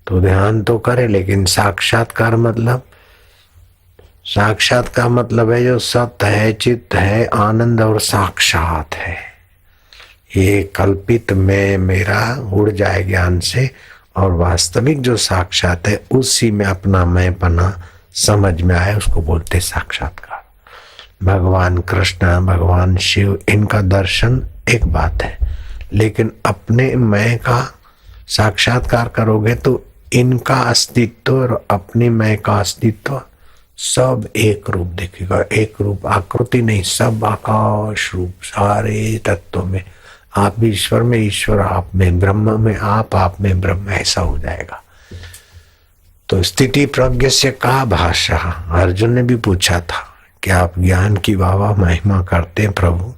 तो ध्यान तो करे, लेकिन साक्षात्कार मतलब है जो सत्य है, चित्त है, आनंद और साक्षात है। ये कल्पित मैं मेरा उड़ जाए ज्ञान से, और वास्तविक जो साक्षात है उसी में अपना मैंपना समझ में आए, उसको बोलते साक्षात्कार। भगवान कृष्ण, भगवान शिव, इनका दर्शन एक बात है, लेकिन अपने मैं का साक्षात्कार करोगे तो इनका अस्तित्व और अपने मैं का अस्तित्व सब एक रूप दिखेगा। एक रूप, आकृति नहीं, सब आकाश रूप, सारे तत्वों में आप ईश्वर में ईश्वर, आप में ब्रह्म में आप में ब्रह्म, ऐसा हो जाएगा। तो स्थिति प्रज्ञ से का भाषा, अर्जुन ने भी पूछा था कि आप ज्ञान की वाह महिमा करते हैं प्रभु,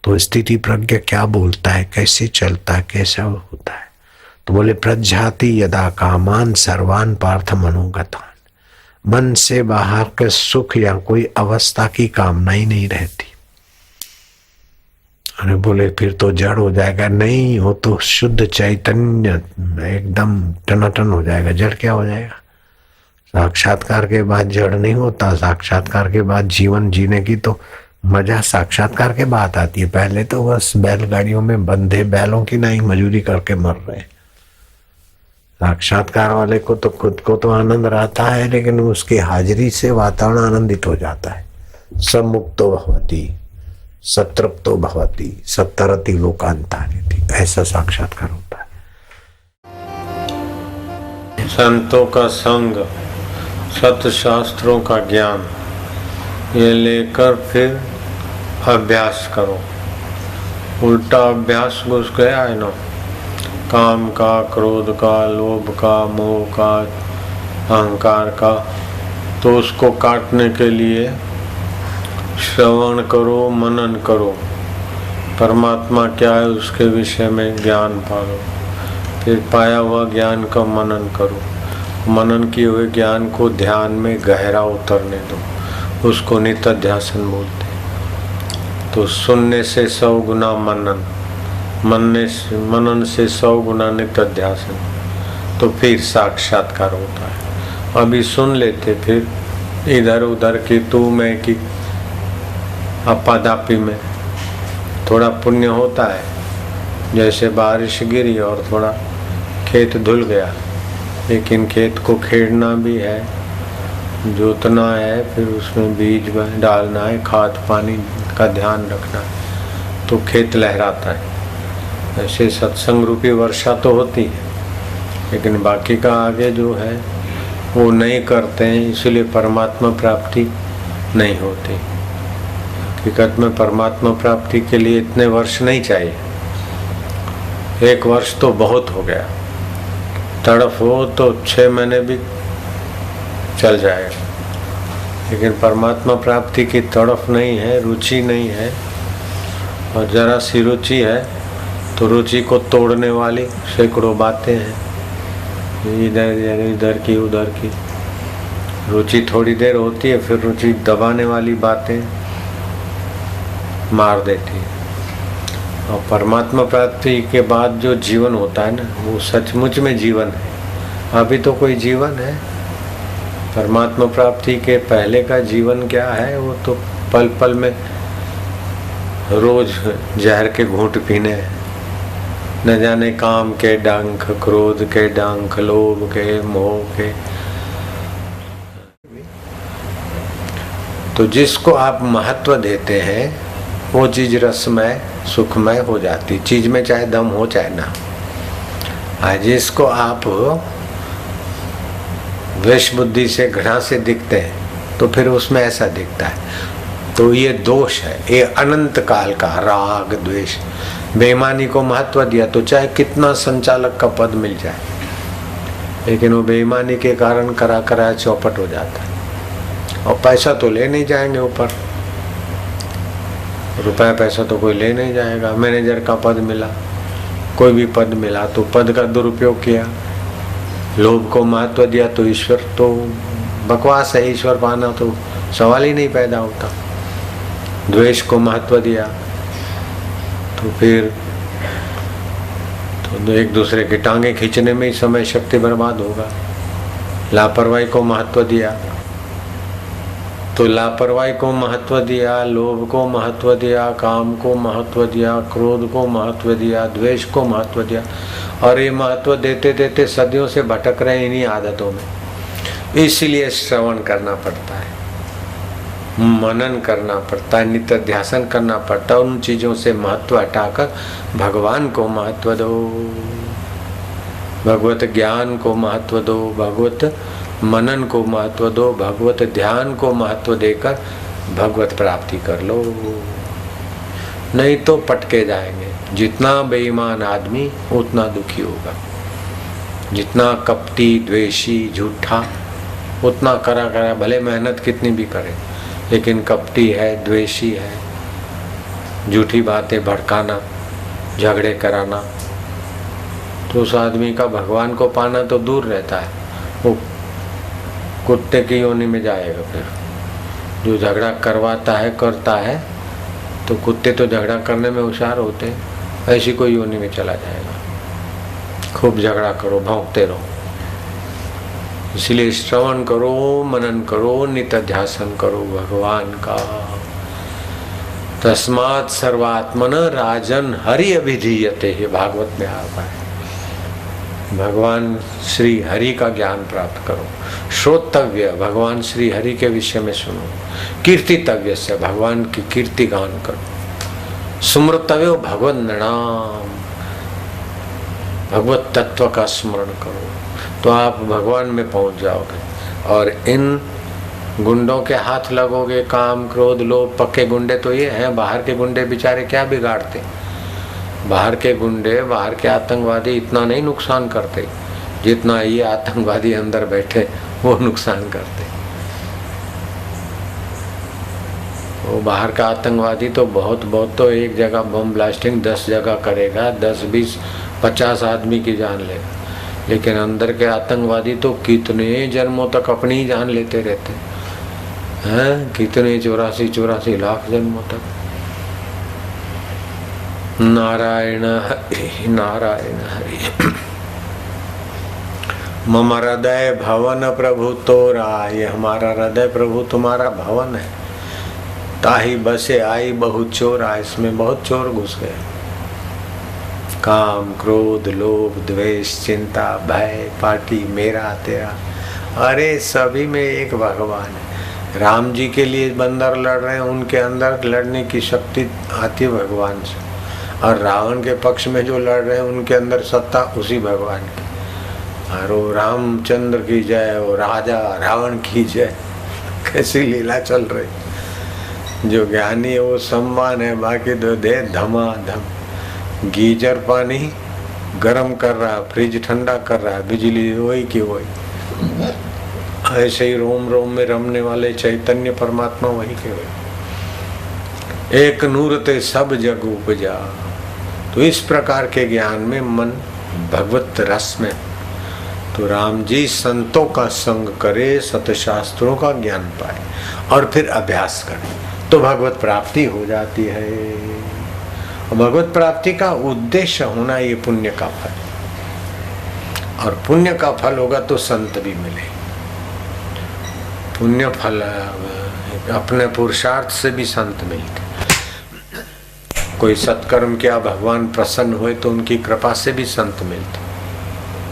तो स्थिति प्रज्ञ क्या बोलता है, कैसे चलता है, कैसा होता है? तो बोले प्रज्ञाति यदा कामान सर्वान पार्थ मनोगतान। मन से बाहर के सुख या कोई अवस्था की कामना ही नहीं रहती। अरे बोले फिर तो जड़ हो जाएगा। नहीं, हो तो शुद्ध चैतन्य एकदम टनाटन हो जाएगा। जड़ क्या हो जाएगा? साक्षात्कार के बाद जड़ नहीं होता। साक्षात्कार के बाद जीवन जीने की तो मजा साक्षात्कार के बाद आती है। पहले तो बस बैलगाड़ियों में बंधे बैलों की नहीं मजूरी करके मर रहे। साक्षात्कार वाले को तो खुद को तो आनंद रहता है, लेकिन उसकी हाजिरी से वातावरण आनंदित हो जाता है। सम्मुक्तो भवति सतृप्तो भवति सत्तरति लोकांतारिति, ऐसा साक्षात्कार होता है। संतों का संग, सत्य शास्त्रों का ज्ञान, ये लेकर फिर अभ्यास करो। उल्टा अभ्यास घुस गया है ना, काम का, क्रोध का, लोभ का, मोह का, अहंकार का, तो उसको काटने के लिए श्रवण करो, मनन करो। परमात्मा क्या है उसके विषय में ज्ञान पालो। फिर पाया हुआ ज्ञान का मनन करो। मनन किए हुए ज्ञान को ध्यान में गहरा उतरने दो, उसको नित्याध्यासन बोलते। तो सुनने से 100 गुना मनन, मनन से 100 गुना नित्याध्यासन, तो फिर साक्षात्कार होता है। अभी सुन लेते, फिर इधर उधर की तू मैं की अपादापी में थोड़ा पुण्य होता है। जैसे बारिश गिरी और थोड़ा खेत धुल गया, लेकिन खेत को खेड़ना भी है, जोतना है, फिर उसमें बीज डालना है, खाद पानी का ध्यान रखना है, तो खेत लहराता है। ऐसे सत्संग रूपी वर्षा तो होती है, लेकिन बाकी का आगे जो है वो नहीं करते हैं, इसलिए परमात्मा प्राप्ति नहीं होती। हकीकत में परमात्मा प्राप्ति के लिए इतने वर्ष नहीं चाहिए। 1 वर्ष तो बहुत हो गया। तड़प हो तो 6 महीने भी चल जाएगा, लेकिन परमात्मा प्राप्ति की तड़प नहीं है, रुचि नहीं है। और जरा सी रुचि है तो रुचि को तोड़ने वाली सैकड़ों बातें हैं, इधर की उधर की। रुचि थोड़ी देर होती है, फिर रुचि दबाने वाली बातें मार देती है। और परमात्मा प्राप्ति के बाद जो जीवन होता है ना, वो सचमुच में जीवन है। अभी तो कोई जीवन है, परमात्मा प्राप्ति के पहले का जीवन क्या है? वो तो पल पल में रोज जहर के घूंट पीने हैं। न जाने काम के डंक, क्रोध के डंक, लोभ के, मोह के। तो जिसको आप महत्व देते हैं वो चीज रसमय सुखमय हो जाती। चीज में चाहे दम हो चाहे ना। जिसको आप द्वेष बुद्धि से, घृणा से दिखते हैं, तो फिर उसमें ऐसा दिखता है। तो ये दोष है, ये अनंत काल का राग द्वेष। बेईमानी को महत्व दिया तो चाहे कितना संचालक का पद मिल जाए, लेकिन वो बेईमानी के कारण करा कराया चौपट हो जाता है। और पैसा तो ले नहीं जाएंगे ऊपर, रुपया पैसा तो कोई ले नहीं जाएगा। मैनेजर का पद मिला, कोई भी पद मिला, तो पद का दुरुपयोग किया। लोभ को महत्व दिया तो ईश्वर तो बकवास है, ईश्वर पाना तो सवाल ही नहीं पैदा होता। द्वेष को महत्व दिया तो फिर तो एक दूसरे की टांगे खींचने में ही समय शक्ति बर्बाद होगा। लापरवाही को महत्व दिया तो लापरवाही को महत्व दिया, लोभ को महत्व दिया, काम को महत्व दिया, क्रोध को महत्व दिया, द्वेष को महत्व दिया, और ये महत्व देते देते सदियों से भटक रहे इन्हीं आदतों में। इसलिए श्रवण करना पड़ता है, मनन करना पड़ता है, नित्य ध्यान करना पड़ता है। उन चीजों से महत्व हटाकर भगवान को महत्व दो, भगवत ज्ञान को महत्व दो, भगवत मनन को महत्व दो, भगवत ध्यान को महत्व देकर भगवत प्राप्ति कर लो, नहीं तो पटके जाएंगे। जितना बेईमान आदमी उतना दुखी होगा, जितना कपटी द्वेषी झूठा उतना करा भले मेहनत कितनी भी करे, लेकिन कपटी है, द्वेषी है, झूठी बातें भड़काना, झगड़े कराना, तो उस आदमी का भगवान को पाना तो दूर रहता है, वो कुत्ते की योनि में जाएगा। फिर जो झगड़ा करवाता है करता है, तो कुत्ते तो झगड़ा करने में होशियार होते हैं, ऐसी कोई योनि में चला जाएगा। खूब झगड़ा करो, भौंकते रहो। इसलिए श्रवण करो, मनन करो, नित्य ध्यान करो भगवान का। तस्मात् सर्वात्मन राजन हरि अभिधीयते, ये भागवत में आता है। भगवान श्री हरि का ज्ञान प्राप्त करो। श्रोतव्य, भगवान श्री हरि के विषय में सुनो। कीर्तितव्य से, भगवान की कीर्ति गान करो। सुमृतव्य भगवत नाम, भगवत तत्व का स्मरण करो, तो आप भगवान में पहुंच जाओगे। और इन गुंडों के हाथ लगोगे, काम क्रोध लोभ, पक्के गुंडे तो ये हैं, बाहर के गुंडे बेचारे क्या बिगाड़ते। बाहर के गुंडे, बाहर के आतंकवादी इतना नहीं नुकसान करते जितना ये आतंकवादी अंदर बैठे वो नुकसान करते। वो बाहर का आतंकवादी तो बहुत तो एक जगह बम ब्लास्टिंग 10 जगह करेगा, 10 20 50 आदमी की जान लेगा, लेकिन अंदर के आतंकवादी तो कितने जन्मों तक अपनी ही जान लेते रहते हैं, कितने 84 लाख जन्मों तक। नारायण हरि नारायण हरि। मम हृदय भवन प्रभु तोरा, ये हमारा हृदय प्रभु तुम्हारा भवन है। ताही बसे आई बहुत चोरा, इसमें बहुत चोर घुस गए। काम क्रोध लोभ द्वेष चिंता भय पार्टी मेरा तेरा, अरे सभी में एक भगवान है। राम जी के लिए बंदर लड़ रहे हैं, उनके अंदर लड़ने की शक्ति आती है भगवान से, और रावण के पक्ष में जो लड़ रहे हैं उनके अंदर सत्ता उसी भगवान की। और वो रामचंद्र की जय, वो राजा रावण की जय। कैसी लीला चल रही। जो ज्ञानी है वो सम्मान है, बाकी तो दे धमाधम। गीजर पानी गर्म कर रहा, फ्रिज ठंडा कर रहा, बिजली वही की वही। ऐसे ही रोम रोम में रमने वाले चैतन्य परमात्मा वही के वही। एक नूर ते सब जग उपजा। तो इस प्रकार के ज्ञान में मन भगवत रस में, तो राम जी संतों का संग करे, सतशास्त्रों का ज्ञान पाए और फिर अभ्यास करे, तो भगवत प्राप्ति हो जाती है। और भगवत प्राप्ति का उद्देश्य होना ये पुण्य का फल, और पुण्य का फल होगा तो संत भी मिले। पुण्य फल अपने पुरुषार्थ से भी संत मिलते। कोई सत्कर्म किया, भगवान प्रसन्न हुए तो उनकी कृपा से भी संत मिलते,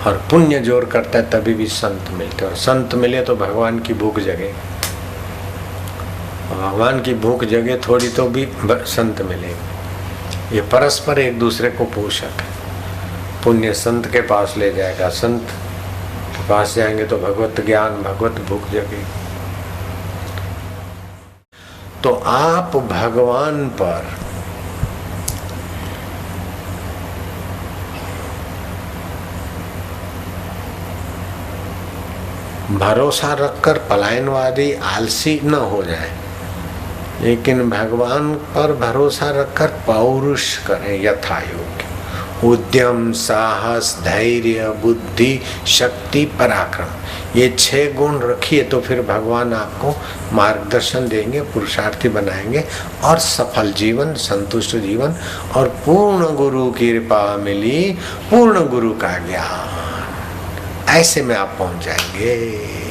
और पुण्य जोर करता है तभी भी संत मिलते। और संत मिले तो भगवान की भूख जगे, भगवान की भूख जगे थोड़ी तो भी संत मिलेगा। ये परस्पर एक दूसरे को पोषक है। पुण्य संत के पास ले जाएगा, संत के पास जाएंगे तो भगवत ज्ञान भगवत भूख जगेगी। तो आप भगवान पर भरोसा रखकर पलायनवादी आलसी न हो जाए, लेकिन भगवान पर भरोसा रखकर पौरुष करें यथा योग्य। उद्यम, साहस, धैर्य, बुद्धि, शक्ति, पराक्रम, ये 6 गुण रखिए तो फिर भगवान आपको मार्गदर्शन देंगे, पुरुषार्थी बनाएंगे और सफल जीवन, संतुष्ट जीवन और पूर्ण गुरु की कृपा मिली, पूर्ण गुरु का ज्ञान, ऐसे में आप पहुंच जाएंगे।